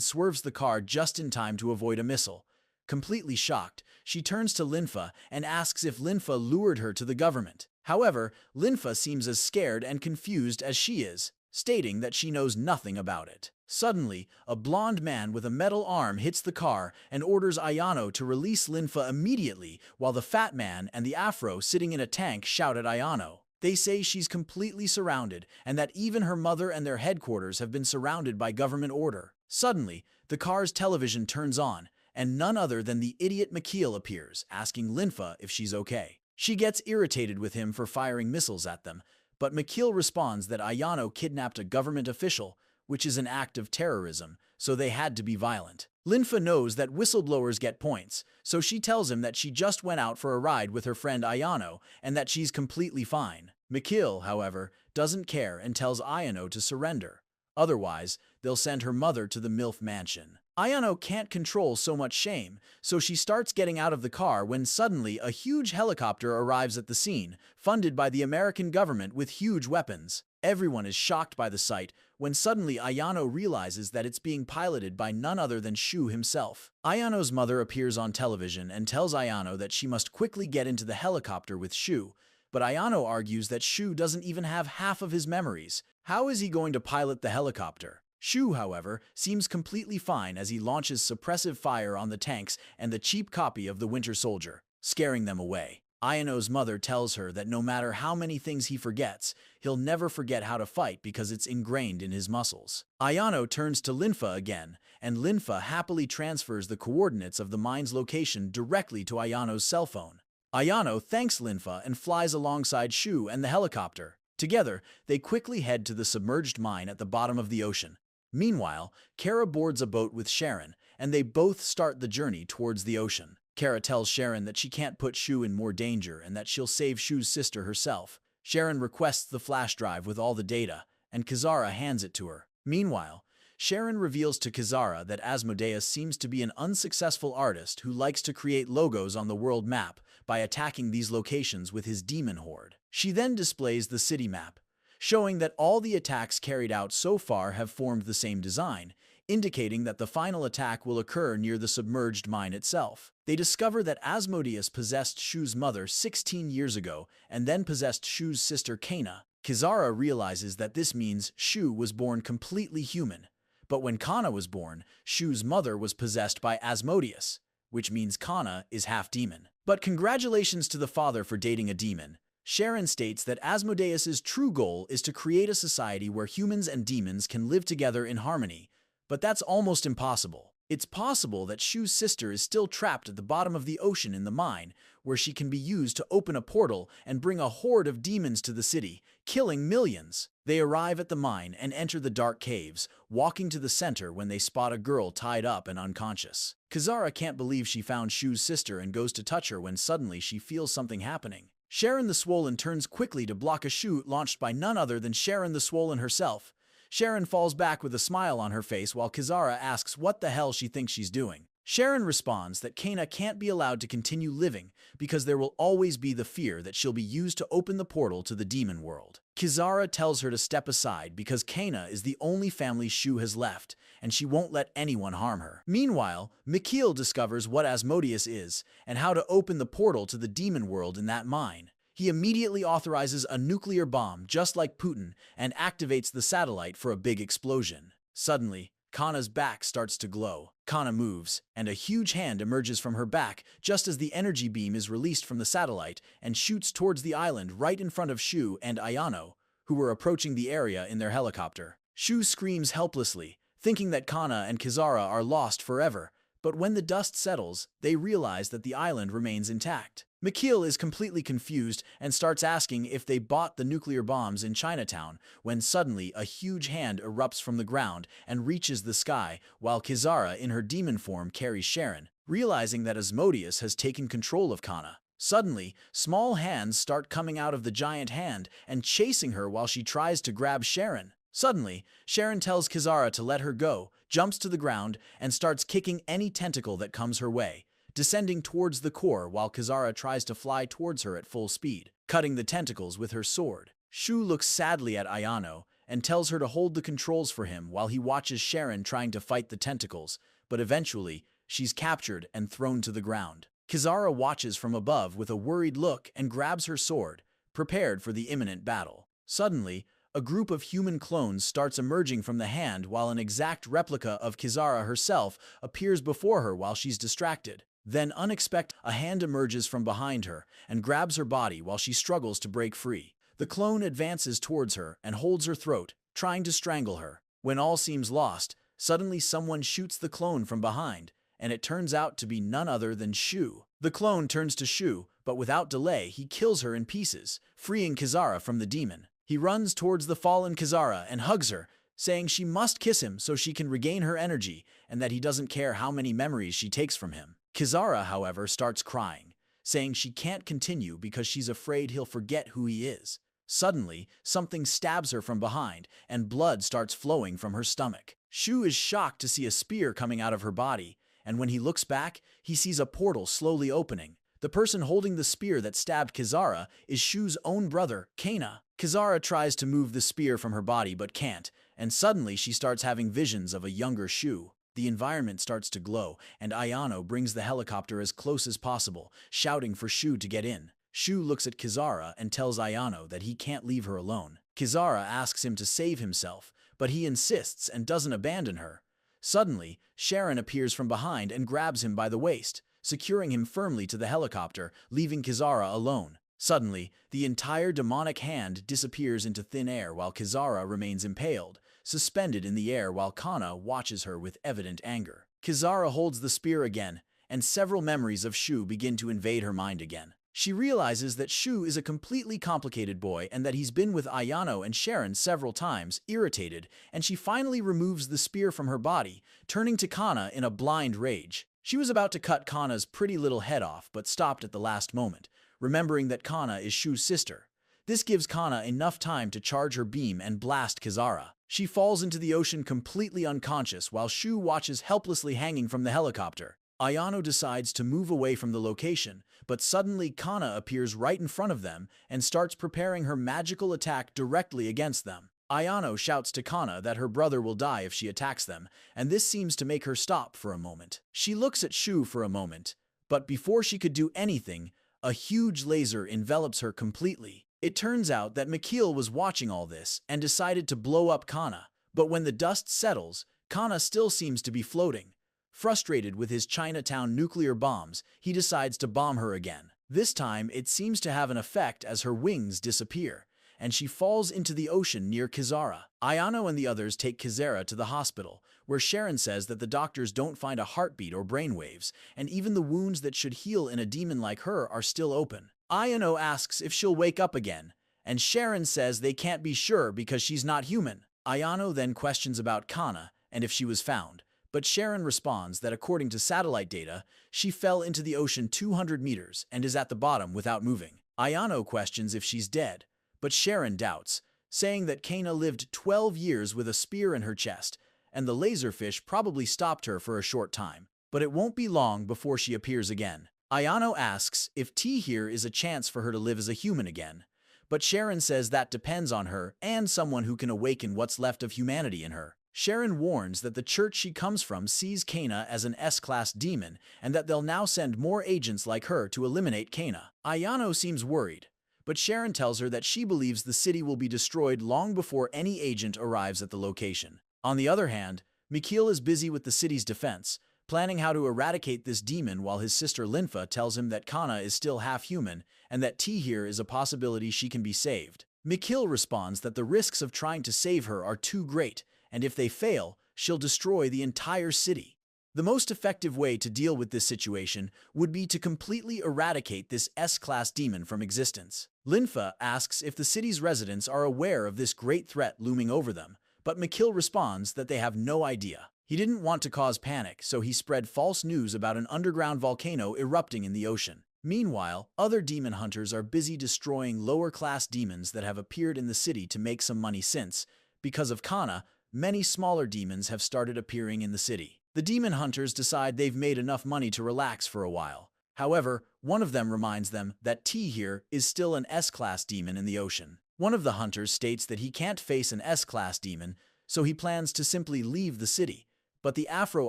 swerves the car just in time to avoid a missile. Completely shocked, she turns to Linfa and asks if Linfa lured her to the government. However, Linfa seems as scared and confused as she is, stating that she knows nothing about it. Suddenly, a blond man with a metal arm hits the car and orders Ayano to release Linfa immediately, while the fat man and the afro sitting in a tank shout at Ayano. They say she's completely surrounded and that even her mother and their headquarters have been surrounded by government order. Suddenly, the car's television turns on, and none other than the idiot Mikhail appears, asking Linfa if she's okay. She gets irritated with him for firing missiles at them, but Mikhail responds that Ayano kidnapped a government official, which is an act of terrorism, so they had to be violent. Linfa knows that whistleblowers get points, so she tells him that she just went out for a ride with her friend Ayano and that she's completely fine. Mikhail, however, doesn't care and tells Ayano to surrender. Otherwise, they'll send her mother to the MILF mansion. Ayano can't control so much shame, so she starts getting out of the car when suddenly a huge helicopter arrives at the scene, funded by the American government with huge weapons. Everyone is shocked by the sight, when suddenly Ayano realizes that it's being piloted by none other than Shuu himself. Ayano's mother appears on television and tells Ayano that she must quickly get into the helicopter with Shuu, but Ayano argues that Shuu doesn't even have half of his memories. How is he going to pilot the helicopter? Shuu, however, seems completely fine as he launches suppressive fire on the tanks and the cheap copy of the Winter Soldier, scaring them away. Ayano's mother tells her that no matter how many things he forgets, he'll never forget how to fight because it's ingrained in his muscles. Ayano turns to Linfa again, and Linfa happily transfers the coordinates of the mine's location directly to Ayano's cell phone. Ayano thanks Linfa and flies alongside Shuu and the helicopter. Together, they quickly head to the submerged mine at the bottom of the ocean. Meanwhile, Kara boards a boat with Sharon, and they both start the journey towards the ocean. Kara tells Sharon that she can't put Shuu in more danger and that she'll save Shu's sister herself. Sharon requests the flash drive with all the data, and Kizara hands it to her. Meanwhile, Sharon reveals to Kizara that Asmodeus seems to be an unsuccessful artist who likes to create logos on the world map by attacking these locations with his demon horde. She then displays the city map, showing that all the attacks carried out so far have formed the same design, indicating that the final attack will occur near the submerged mine itself. They discover that Asmodeus possessed Shu's mother 16 years ago and then possessed Shu's sister Kana. Kizara realizes that this means Shuu was born completely human, but when Kana was born, Shu's mother was possessed by Asmodeus, which means Kana is half demon. But congratulations to the father for dating a demon. Sharon states that Asmodeus's true goal is to create a society where humans and demons can live together in harmony, but that's almost impossible. It's possible that Shu's sister is still trapped at the bottom of the ocean in the mine, where she can be used to open a portal and bring a horde of demons to the city, killing millions. They arrive at the mine and enter the dark caves, walking to the center when they spot a girl tied up and unconscious. Kizara can't believe she found Shu's sister and goes to touch her when suddenly she feels something happening. Sharon the Swollen turns quickly to block a shoot launched by none other than Sharon the Swollen herself. Sharon falls back with a smile on her face while Kizara asks what the hell she thinks she's doing. Sharon responds that Kana can't be allowed to continue living because there will always be the fear that she'll be used to open the portal to the demon world. Kizara tells her to step aside because Kana is the only family Shuu has left, and she won't let anyone harm her. Meanwhile, Mikhail discovers what Asmodeus is and how to open the portal to the demon world in that mine. He immediately authorizes a nuclear bomb just like Putin and activates the satellite for a big explosion. Suddenly, Kana's back starts to glow. Kana moves, and a huge hand emerges from her back just as the energy beam is released from the satellite and shoots towards the island right in front of Shuu and Ayano, who were approaching the area in their helicopter. Shuu screams helplessly, thinking that Kana and Kizara are lost forever, but when the dust settles, they realize that the island remains intact. Mikhail is completely confused and starts asking if they bought the nuclear bombs in Chinatown when suddenly a huge hand erupts from the ground and reaches the sky while Kizara in her demon form carries Sharon, realizing that Asmodeus has taken control of Kana. Suddenly, small hands start coming out of the giant hand and chasing her while she tries to grab Sharon. Suddenly, Sharon tells Kizara to let her go, jumps to the ground, and starts kicking any tentacle that comes her way, descending towards the core while Kizara tries to fly towards her at full speed. cutting the tentacles with her sword. Shuu looks sadly at Ayano and tells her to hold the controls for him while he watches Sharon trying to fight the tentacles, but eventually, she's captured and thrown to the ground. Kizara watches from above with a worried look and grabs her sword, prepared for the imminent battle. Suddenly, a group of human clones starts emerging from the hand while an exact replica of Kizara herself appears before her while she's distracted. Then unexpectedly, a hand emerges from behind her and grabs her body while she struggles to break free. The clone advances towards her and holds her throat, trying to strangle her. When all seems lost, suddenly someone shoots the clone from behind, and it turns out to be none other than Shuu. The clone turns to Shuu, but without delay he kills her in pieces, freeing Kizara from the demon. He runs towards the fallen Kizara and hugs her, saying she must kiss him so she can regain her energy and that he doesn't care how many memories she takes from him. Kizara, however, starts crying, saying she can't continue because she's afraid he'll forget who he is. Suddenly, something stabs her from behind, and blood starts flowing from her stomach. Shuu is shocked to see a spear coming out of her body, and when he looks back, he sees a portal slowly opening. The person holding the spear that stabbed Kizara is Shu's own brother, Kana. Kizara tries to move the spear from her body but can't, and suddenly she starts having visions of a younger Shuu. The environment starts to glow, and Ayano brings the helicopter as close as possible, shouting for Shuu to get in. Shuu looks at Kizara and tells Ayano that he can't leave her alone. Kizara asks him to save himself, but he insists and doesn't abandon her. Suddenly, Sharon appears from behind and grabs him by the waist, securing him firmly to the helicopter, leaving Kizara alone. Suddenly, the entire demonic hand disappears into thin air while Kizara remains impaled, suspended in the air while Kana watches her with evident anger. Kizara holds the spear again, and several memories of Shuu begin to invade her mind again. She realizes that Shuu is a completely complicated boy and that he's been with Ayano and Sharon several times, irritated, and she finally removes the spear from her body, turning to Kana in a blind rage. She was about to cut Kana's pretty little head off, but stopped at the last moment, remembering that Kana is Shu's sister. This gives Kana enough time to charge her beam and blast Kizara. She falls into the ocean completely unconscious while Shuu watches helplessly hanging from the helicopter. Ayano decides to move away from the location, but suddenly Kana appears right in front of them and starts preparing her magical attack directly against them. Ayano shouts to Kana that her brother will die if she attacks them, and this seems to make her stop for a moment. She looks at Shuu for a moment, but before she could do anything, a huge laser envelops her completely. It turns out that Mikhail was watching all this and decided to blow up Kana, but when the dust settles, Kana still seems to be floating. Frustrated with his Chinatown nuclear bombs, he decides to bomb her again. This time, it seems to have an effect as her wings disappear, and she falls into the ocean near Kizara. Ayano and the others take Kizara to the hospital, where Sharon says that the doctors don't find a heartbeat or brainwaves, and even the wounds that should heal in a demon like her are still open. Ayano asks if she'll wake up again, and Sharon says they can't be sure because she's not human. Ayano then questions about Kana and if she was found, but Sharon responds that according to satellite data, she fell into the ocean 200 meters and is at the bottom without moving. Ayano questions if she's dead, but Sharon doubts, saying that Kana lived 12 years with a spear in her chest, and the laserfish probably stopped her for a short time, but it won't be long before she appears again. Ayano asks if T here is a chance for her to live as a human again, but Sharon says that depends on her and someone who can awaken what's left of humanity in her. Sharon warns that the church she comes from sees Kana as an S-class demon and that they'll now send more agents like her to eliminate Kana. Ayano seems worried, but Sharon tells her that she believes the city will be destroyed long before any agent arrives at the location. On the other hand, Mikhail is busy with the city's defense, planning how to eradicate this demon while his sister Linfa tells him that Kana is still half-human and that T here is a possibility she can be saved. Mikhail responds that the risks of trying to save her are too great, and if they fail, she'll destroy the entire city. The most effective way to deal with this situation would be to completely eradicate this S-class demon from existence. Linfa asks if the city's residents are aware of this great threat looming over them, but Mikhail responds that they have no idea. He didn't want to cause panic, so he spread false news about an underground volcano erupting in the ocean. Meanwhile, other demon hunters are busy destroying lower-class demons that have appeared in the city to make some money since, because of Kana, many smaller demons have started appearing in the city. The demon hunters decide they've made enough money to relax for a while, However, one of them reminds them that T here is still an S-class demon in the ocean. One of the hunters states that he can't face an S-class demon, so he plans to simply leave the city. But the Afro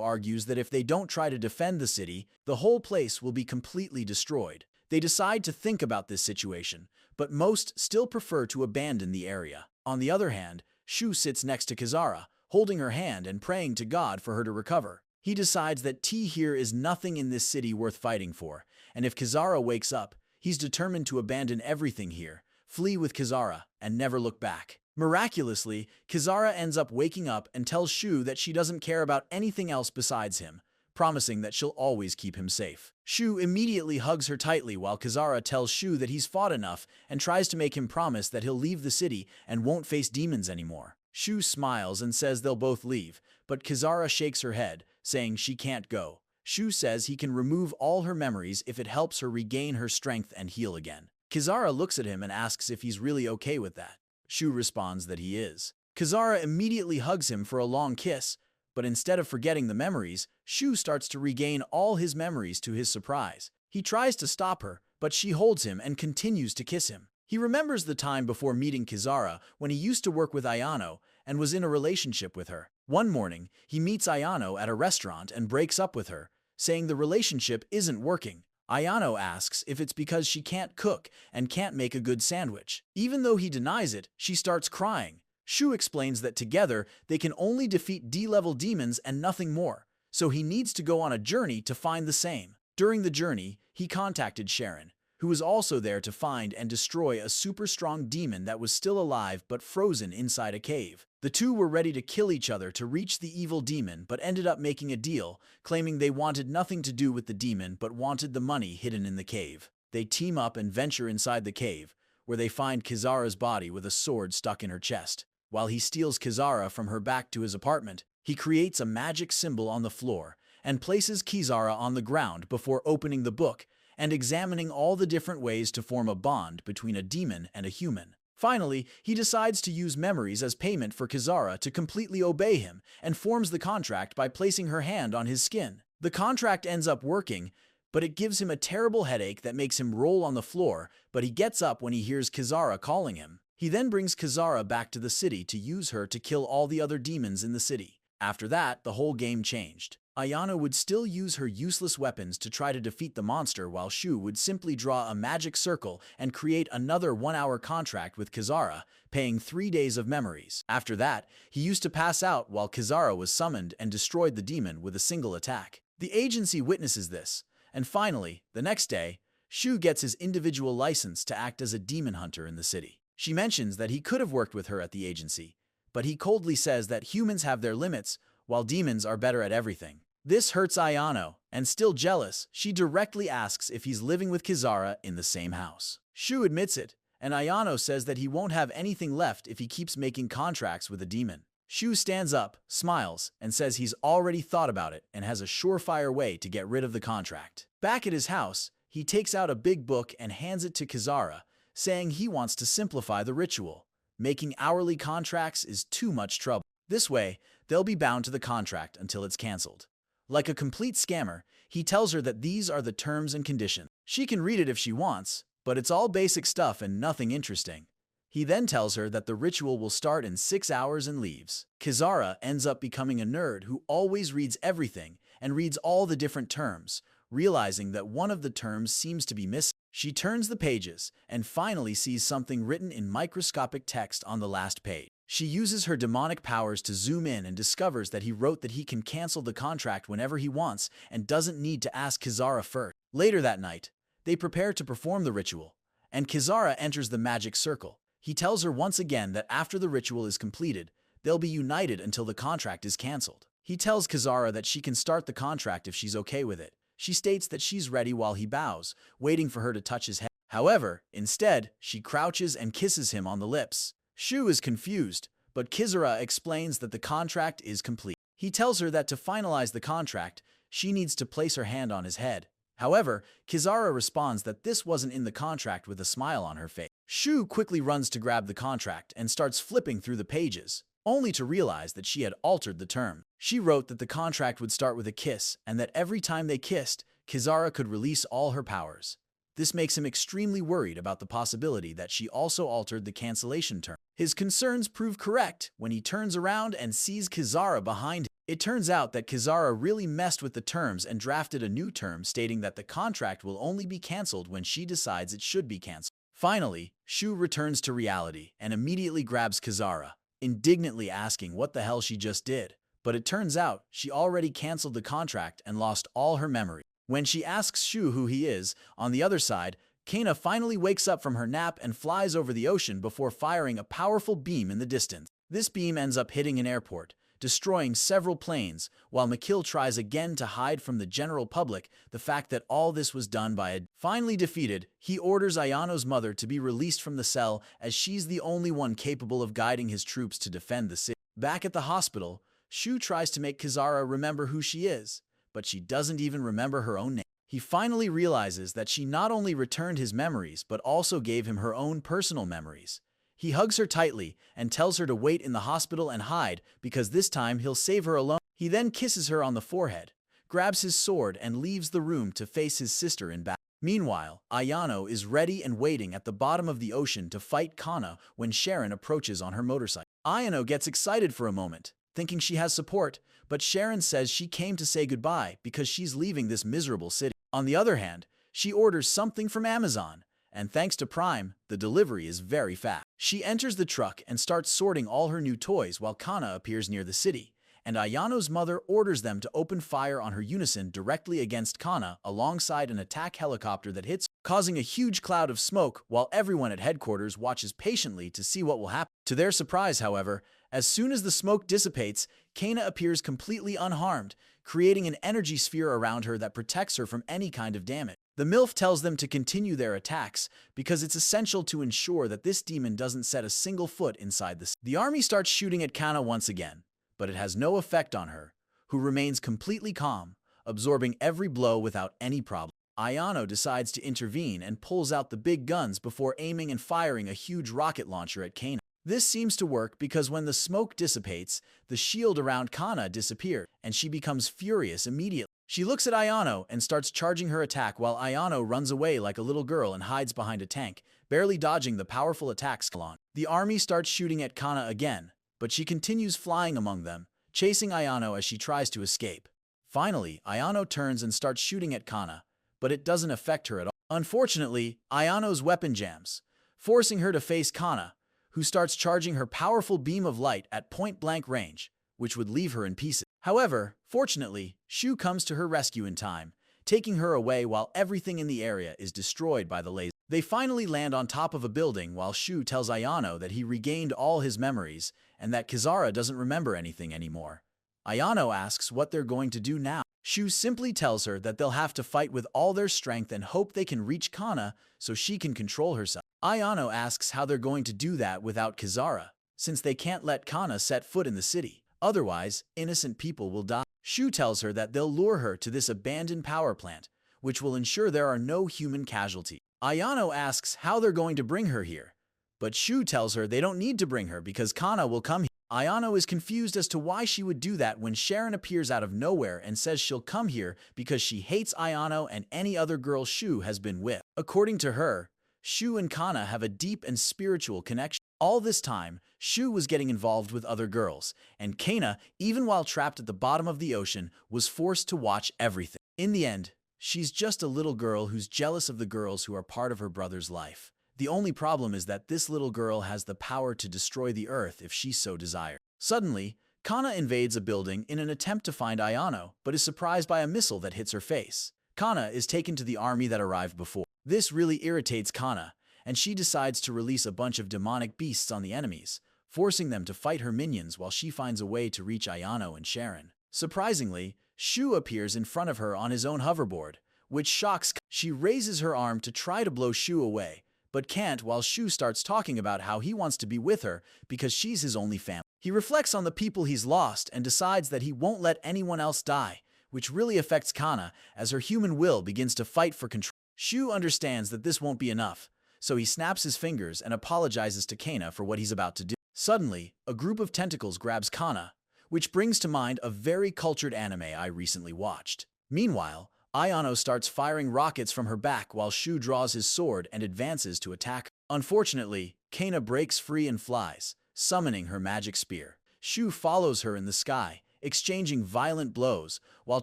argues that if they don't try to defend the city, the whole place will be completely destroyed. They decide to think about this situation, but most still prefer to abandon the area. On the other hand, Shuu sits next to Kizara, holding her hand and praying to God for her to recover. He decides that T here is nothing in this city worth fighting for, and if Kizara wakes up, he's determined to abandon everything here, flee with Kizara, and never look back. Miraculously, Kizara ends up waking up and tells Shuu that she doesn't care about anything else besides him, promising that she'll always keep him safe. Shuu immediately hugs her tightly while Kizara tells Shuu that he's fought enough and tries to make him promise that he'll leave the city and won't face demons anymore. Shuu smiles and says they'll both leave, but Kizara shakes her head, saying she can't go. Shuu says he can remove all her memories if it helps her regain her strength and heal again. Kizara looks at him and asks if he's really okay with that. Shuu responds that he is. Kizara immediately hugs him for a long kiss, but instead of forgetting the memories, Shuu starts to regain all his memories to his surprise. He tries to stop her, but she holds him and continues to kiss him. He remembers the time before meeting Kizara when he used to work with Ayano and was in a relationship with her. One morning, he meets Ayano at a restaurant and breaks up with her, saying the relationship isn't working. Ayano asks if it's because she can't cook and can't make a good sandwich. Even though he denies it, she starts crying. Shuu explains that together they can only defeat D-level demons and nothing more, so he needs to go on a journey to find the same. During the journey, he contacted Sharon, who was also there to find and destroy a super strong demon that was still alive but frozen inside a cave. The two were ready to kill each other to reach the evil demon but ended up making a deal, claiming they wanted nothing to do with the demon but wanted the money hidden in the cave. They team up and venture inside the cave, where they find Kizara's body with a sword stuck in her chest. While he steals Kizara from her back to his apartment, he creates a magic symbol on the floor and places Kizara on the ground before opening the book and examining all the different ways to form a bond between a demon and a human. Finally, he decides to use memories as payment for Kizara to completely obey him and forms the contract by placing her hand on his skin. The contract ends up working, but it gives him a terrible headache that makes him roll on the floor, but he gets up when he hears Kizara calling him. He then brings Kizara back to the city to use her to kill all the other demons in the city. After that, the whole game changed. Ayano would still use her useless weapons to try to defeat the monster, while Shuu would simply draw a magic circle and create another 1-hour contract with Kizara, paying 3 days of memories. After that, he used to pass out while Kizara was summoned and destroyed the demon with a single attack. The agency witnesses this, and finally, the next day, Shuu gets his individual license to act as a demon hunter in the city. She mentions that he could have worked with her at the agency, but he coldly says that humans have their limits, while demons are better at everything. This hurts Ayano, and still jealous, she directly asks if he's living with Kizara in the same house. Shuu admits it, and Ayano says that he won't have anything left if he keeps making contracts with a demon. Shuu stands up, smiles, and says he's already thought about it and has a surefire way to get rid of the contract. Back at his house, he takes out a big book and hands it to Kizara, saying he wants to simplify the ritual. Making hourly contracts is too much trouble. This way, they'll be bound to the contract until it's cancelled. Like a complete scammer, he tells her that these are the terms and conditions. She can read it if she wants, but it's all basic stuff and nothing interesting. He then tells her that the ritual will start in 6 hours and leaves. Kizara ends up becoming a nerd who always reads everything and reads all the different terms, realizing that one of the terms seems to be missing. She turns the pages and finally sees something written in microscopic text on the last page. She uses her demonic powers to zoom in and discovers that he wrote that he can cancel the contract whenever he wants and doesn't need to ask Kizara first. Later that night, they prepare to perform the ritual, and Kizara enters the magic circle. He tells her once again that after the ritual is completed, they'll be united until the contract is cancelled. He tells Kizara that she can start the contract if she's okay with it. She states that she's ready while he bows, waiting for her to touch his head. However, instead, she crouches and kisses him on the lips. Shuu is confused, but Kizara explains that the contract is complete. He tells her that to finalize the contract, she needs to place her hand on his head. However, Kizara responds that this wasn't in the contract with a smile on her face. Shuu quickly runs to grab the contract and starts flipping through the pages, only to realize that she had altered the term. She wrote that the contract would start with a kiss and that every time they kissed, Kizara could release all her powers. This makes him extremely worried about the possibility that she also altered the cancellation term. His concerns prove correct when he turns around and sees Kizara behind him. It turns out that Kizara really messed with the terms and drafted a new term stating that the contract will only be cancelled when she decides it should be cancelled. Finally, Shuu returns to reality and immediately grabs Kizara, indignantly asking what the hell she just did. But it turns out she already cancelled the contract and lost all her memory. When she asks Shuu who he is, on the other side, Kana finally wakes up from her nap and flies over the ocean before firing a powerful beam in the distance. This beam ends up hitting an airport, destroying several planes, while Mikil tries again to hide from the general public the fact that all this was done by a... Finally defeated, he orders Ayano's mother to be released from the cell as she's the only one capable of guiding his troops to defend the city. Back at the hospital, Shuu tries to make Kizara remember who she is, but she doesn't even remember her own name. He finally realizes that she not only returned his memories but also gave him her own personal memories. He hugs her tightly and tells her to wait in the hospital and hide because this time he'll save her alone. He then kisses her on the forehead, grabs his sword and leaves the room to face his sister in battle. Meanwhile, Ayano is ready and waiting at the bottom of the ocean to fight Kana when Sharon approaches on her motorcycle. Ayano gets excited for a moment, thinking she has support, but Sharon says she came to say goodbye because she's leaving this miserable city. On the other hand, she orders something from Amazon, and thanks to Prime, the delivery is very fast. She enters the truck and starts sorting all her new toys while Kana appears near the city, and Ayano's mother orders them to open fire on her unison directly against Kana alongside an attack helicopter that hits, causing a huge cloud of smoke while everyone at headquarters watches patiently to see what will happen. To their surprise, however, as soon as the smoke dissipates, Kana appears completely unharmed, creating an energy sphere around her that protects her from any kind of damage. The MILF tells them to continue their attacks because it's essential to ensure that this demon doesn't set a single foot inside the city. The army starts shooting at Kana once again, but it has no effect on her, who remains completely calm, absorbing every blow without any problem. Ayano decides to intervene and pulls out the big guns before aiming and firing a huge rocket launcher at Kana. This seems to work because when the smoke dissipates, the shield around Kana disappears, and she becomes furious immediately. She looks at Ayano and starts charging her attack while Ayano runs away like a little girl and hides behind a tank, barely dodging the powerful attacks. The army starts shooting at Kana again, but she continues flying among them, chasing Ayano as she tries to escape. Finally, Ayano turns and starts shooting at Kana, but it doesn't affect her at all. Unfortunately, Ayano's weapon jams, forcing her to face Kana, who starts charging her powerful beam of light at point-blank range, which would leave her in pieces. However, fortunately, Shuu comes to her rescue in time, taking her away while everything in the area is destroyed by the laser. They finally land on top of a building while Shuu tells Ayano that he regained all his memories and that Kizara doesn't remember anything anymore. Ayano asks what they're going to do now. Shuu simply tells her that they'll have to fight with all their strength and hope they can reach Kana so she can control herself. Ayano asks how they're going to do that without Kizara, since they can't let Kana set foot in the city. Otherwise, innocent people will die. Shuu tells her that they'll lure her to this abandoned power plant, which will ensure there are no human casualties. Ayano asks how they're going to bring her here, but Shuu tells her they don't need to bring her because Kana will come here. Ayano is confused as to why she would do that when Sharon appears out of nowhere and says she'll come here because she hates Ayano and any other girl Shuu has been with. According to her, Shuu and Kana have a deep and spiritual connection. All this time, Shuu was getting involved with other girls, and Kana, even while trapped at the bottom of the ocean, was forced to watch everything. In the end, she's just a little girl who's jealous of the girls who are part of her brother's life. The only problem is that this little girl has the power to destroy the earth if she so desires. Suddenly, Kana invades a building in an attempt to find Ayano, but is surprised by a missile that hits her face. Kana is taken to the army that arrived before. This really irritates Kana, and she decides to release a bunch of demonic beasts on the enemies, forcing them to fight her minions while she finds a way to reach Ayano and Sharon. Surprisingly, Shuu appears in front of her on his own hoverboard, which shocks Kana. She raises her arm to try to blow Shuu away, but can't while Shuu starts talking about how he wants to be with her because she's his only family. He reflects on the people he's lost and decides that he won't let anyone else die, which really affects Kana as her human will begins to fight for control. Shuu understands that this won't be enough, so he snaps his fingers and apologizes to Kana for what he's about to do. Suddenly, a group of tentacles grabs Kana, which brings to mind a very cultured anime I recently watched. Meanwhile, Ayano starts firing rockets from her back while Shuu draws his sword and advances to attack her. Unfortunately, Kana breaks free and flies, summoning her magic spear. Shuu follows her in the sky, exchanging violent blows while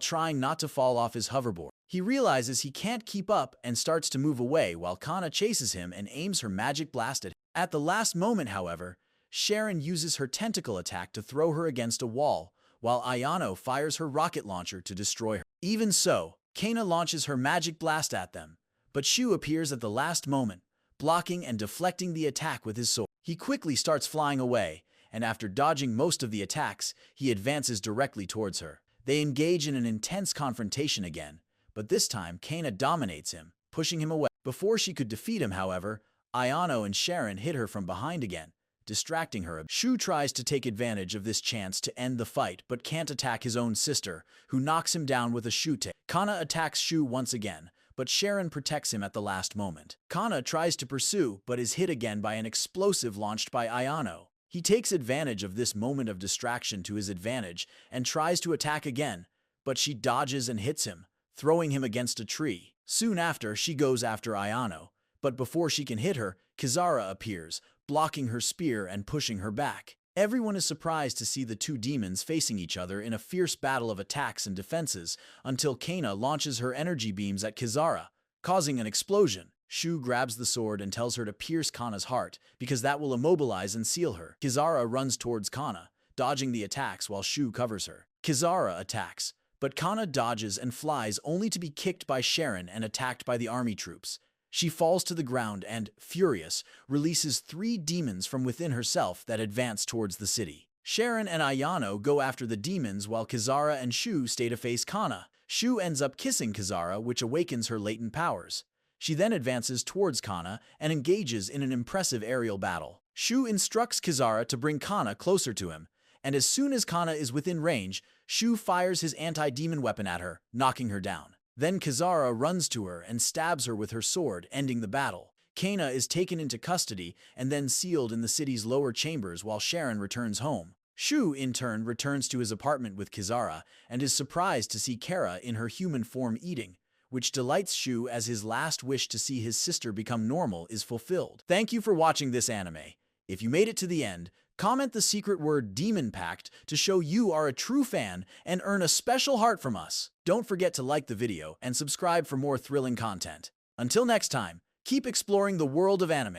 trying not to fall off his hoverboard. He realizes he can't keep up and starts to move away while Kana chases him and aims her magic blast at him. At the last moment, however, Sharon uses her tentacle attack to throw her against a wall, while Ayano fires her rocket launcher to destroy her. Even so, Kana launches her magic blast at them, but Shuu appears at the last moment, blocking and deflecting the attack with his sword. He quickly starts flying away, and after dodging most of the attacks, he advances directly towards her. They engage in an intense confrontation again, but this time Kana dominates him, pushing him away. Before she could defeat him, however, Ayano and Sharon hit her from behind again, distracting her. Shuu tries to take advantage of this chance to end the fight but can't attack his own sister, who knocks him down with a Shuu tail. Kana attacks Shuu once again, but Sharon protects him at the last moment. Kana tries to pursue but is hit again by an explosive launched by Ayano. He takes advantage of this moment of distraction to his advantage and tries to attack again, but she dodges and hits him, throwing him against a tree. Soon after, she goes after Ayano, but before she can hit her, Kizara appears, blocking her spear and pushing her back. Everyone is surprised to see the two demons facing each other in a fierce battle of attacks and defenses until Kana launches her energy beams at Kizara, causing an explosion. Shuu grabs the sword and tells her to pierce Kana's heart because that will immobilize and seal her. Kizara runs towards Kana, dodging the attacks while Shuu covers her. Kizara attacks, but Kana dodges and flies only to be kicked by Sharon and attacked by the army troops. She falls to the ground and, furious, releases 3 demons from within herself that advance towards the city. Sharon and Ayano go after the demons while Kizara and Shuu stay to face Kana. Shuu ends up kissing Kizara, which awakens her latent powers. She then advances towards Kana and engages in an impressive aerial battle. Shuu instructs Kizara to bring Kana closer to him, and as soon as Kana is within range, Shuu fires his anti-demon weapon at her, knocking her down. Then Kizara runs to her and stabs her with her sword, ending the battle. Kana is taken into custody and then sealed in the city's lower chambers while Sharon returns home. Shuu, in turn, returns to his apartment with Kizara and is surprised to see Kara in her human form eating, which delights Shuu as his last wish to see his sister become normal is fulfilled. Thank you for watching this anime. If you made it to the end, comment the secret word Demon Pact to show you are a true fan and earn a special heart from us. Don't forget to like the video and subscribe for more thrilling content. Until next time, keep exploring the world of anime.